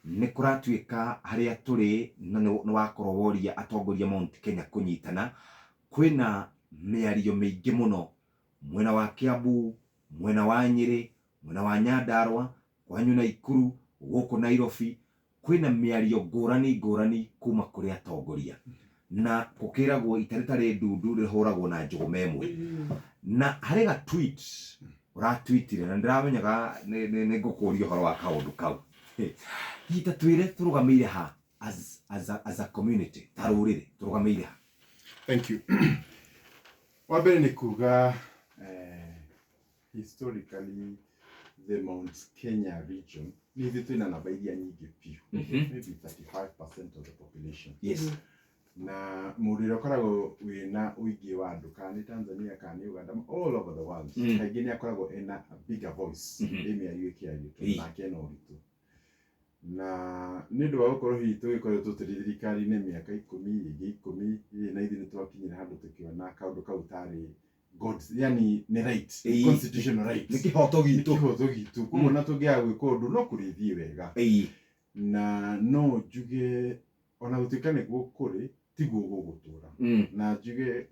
nĩ kũratuĩka harĩa tũrĩ na nĩ wakorwo woria atongoria Mount Kenya kũnyitana. Kwĩna mĩario mĩingĩ mũno mwena wa Kiambu, mwena wa Nyeri, mwena wa Nyandarua, kwanyu Naikuru, gũkũ Nairobi. Kwĩna mĩario ngũrani kuma kũrĩ atongoria, na gũkĩragwo ita rĩtarĩ ndundu rĩhũragwo na njũgũma ĩmwe. Na harĩ ga tweet ũratweetire, na ndĩramenyaga nĩ ngũkũria ũhoro wa kaũndũ kau. Hihi twĩre tũrũgamĩire ha as a community, ta rũrĩrĩ tũrũgamĩire ha? Thank you. Wambere ni kuga historically the Mount Kenya region ni twina namba iria nyingĩ piũ, maybe 35% of the population. Yes. Na mũrĩre ũkoragwo wĩna ũingĩ wa andũ kana Tanzania kana Uganda, all over the world. Kaingĩ nĩ akoragwo ena a bigger voice mĩario ĩkĩario na kena ũritũ. Na nĩ ũndũ wa gũkorwo hihi tũgĩkoretwo tũrĩ thirikari-inĩ mĩaka 10 na ithuĩ nĩ twakinyire handũ tũkĩona kaũndũ kau tarĩ God's, yani nĩ right, constitutional right, nĩ kĩhoto gitu koguo na tũngĩaga gwĩka ũndũ no kũrĩthiĩ wega. Na no njuge ona gũtuĩka nĩguo kũrĩ tiguo gũgũtũra. Na njuge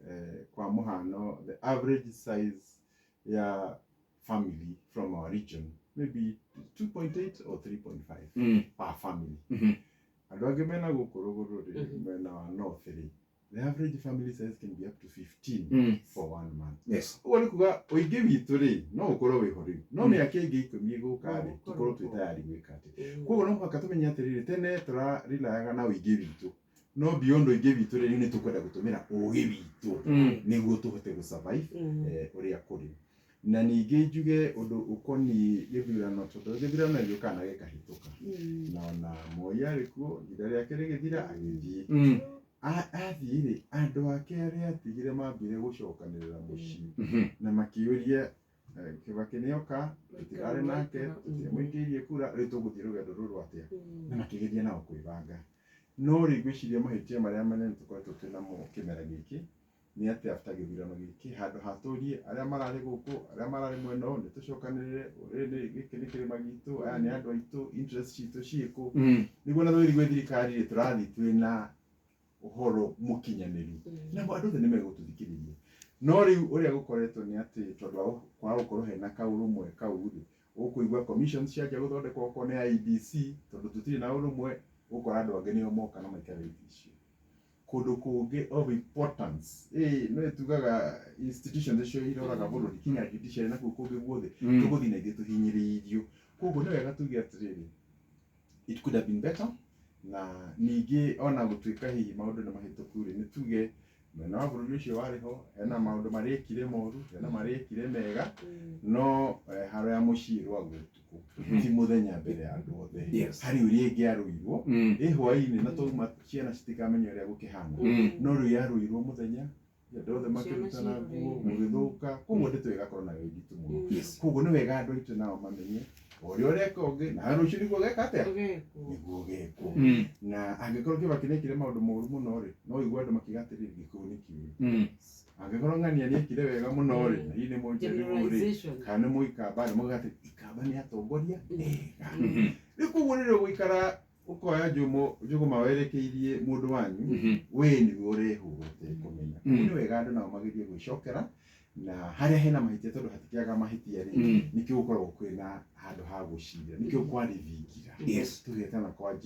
kwa mũhano the average size ya family from our region maybe 2.8 or 3.5 per family. Andũ angĩ mena gũkũ rũgũrũ mena wa north rĩ, the average family size can be up to 15 for one man. Yes. Ũguo nĩ kuga ũingĩ witũ rĩ no ũkorwo wĩho rĩu, no mĩaka ĩngĩ 10 ĩgũka rĩ tũkorwo twĩ tayari gwĩka atĩ. Koguo no mũhaka tũmenye atĩrĩrĩ, tene tũrarĩlayaga na ũingĩ witũ, no beyond ũingĩ witũ rĩ nĩ tũkwenda gũtũmĩra ũgĩ witũ nĩguo tũhote gũsurvive ũrĩa kũrĩ. Na ningĩ njuge ũndũ ũkoniĩ gĩthurano, tondũ gĩthurano gĩũkaga na gĩkahĩtũka, na ona Moi arĩ kuo ihinda rĩake rĩgĩthira agĩthiĩ. Athiĩ rĩ, andũ ake arĩa atigire mambire gũcokanĩrĩra mũciĩ na makĩũria Kĩbakĩ nĩoka, tũtirarĩ nake, tũtiamũingĩirie kura, rĩu tũgũthiĩ rũgendo rũrũ atĩa, na makĩgeria nao kwĩbanga. No rĩ ngwĩciria mahĩtia marĩa manene tũkoretwo twĩnamo kĩmera gĩkĩ nĩ atĩ after gĩthurano gĩkĩ handũ ha tũrie arĩa mararĩ gũkũ, arĩa mararĩ mwena ũyũ, nĩtũcokanĩrĩre, gĩkĩ nĩ kĩrĩma gitũ, aya nĩ andũ aitũ, interest citũ ciĩkũ, nĩguo na twĩrigue thirikari rĩ tũrathiĩ twĩna ũhoro mũkinyanĩru na andũ othe nĩ megũtũthikĩrĩria. No rĩu ũrĩa gũkoretwo nĩ atĩ tondũ wa kwaga gũkorwo hena kaũrũmwe kau rĩ, ũkũigua commissions cianjia gũthondekwo okorwo nĩ IEBC, tondũ tũtirĩ na ũrũmwe, ũkora andũ angĩ nĩo moka na maikara icio. Kũndũ kũngĩ of importance, no tugaga institutions icio iroraga bũrũri kinya judiciary na kũu kũngĩ guothe tũgũthiĩ na ithuĩ tũhinyĩrĩirio. Koguo nĩ wega tuge atĩrĩrĩ, it could have been better. Na ningĩ ona gũtuĩka hihi maũndũ nĩ mahĩtũku rĩ, nĩ tuge mwena wa bũrũri ũcio warĩ ho, hena maũndũ marĩkire moru, hena marĩkire mega, no haro ya mũciĩ rwagwo ũtukũ, ti mũthenya mbere ya andũ othe. Harĩ ũrĩa ĩngĩarũirwo hwaĩ-inĩ na twauma ciana citikamenya ũrĩa gũkĩhana, no rĩu yarũirwo mũthenya andũ othe makĩrutana nguo gũgĩthũka, koguo ndeto ĩgakorwo nayo nditũ mũno. Koguo nĩ wega andũ aitũ nao mamenye ũrĩa ũreka ũngĩ na rũciũ nĩguo geka atĩa, nĩguo gekwo. Na angĩkorwo Kĩbakĩ nĩekire maũndũ moru mũno rĩ, no ũigue andũ makigatĩrĩria gĩkũyũ nĩ kiugu. Angĩkorwo Ng'ania nĩekire wega mũno rĩ, na hihi nĩ mũnjĩrĩgu rĩ, kana nĩ mũikamba rĩ, mũgate ikamba nĩ atongoria ega. Rĩu koguo rĩrĩa ũgũikara ũkoya njũgũma werekeirie mũndũ wanyu, we nĩguo ũrehũgũte kũmenya. Nĩ wega andũ nao magerie gwĩcokera, na harĩa hena mahĩtia tondũ hatikĩaga mahĩtia rĩ, nĩkĩo gũkoragwo kwĩna handũ ha gũcira, nĩkĩo kwarĩthingira, tũgetana kwa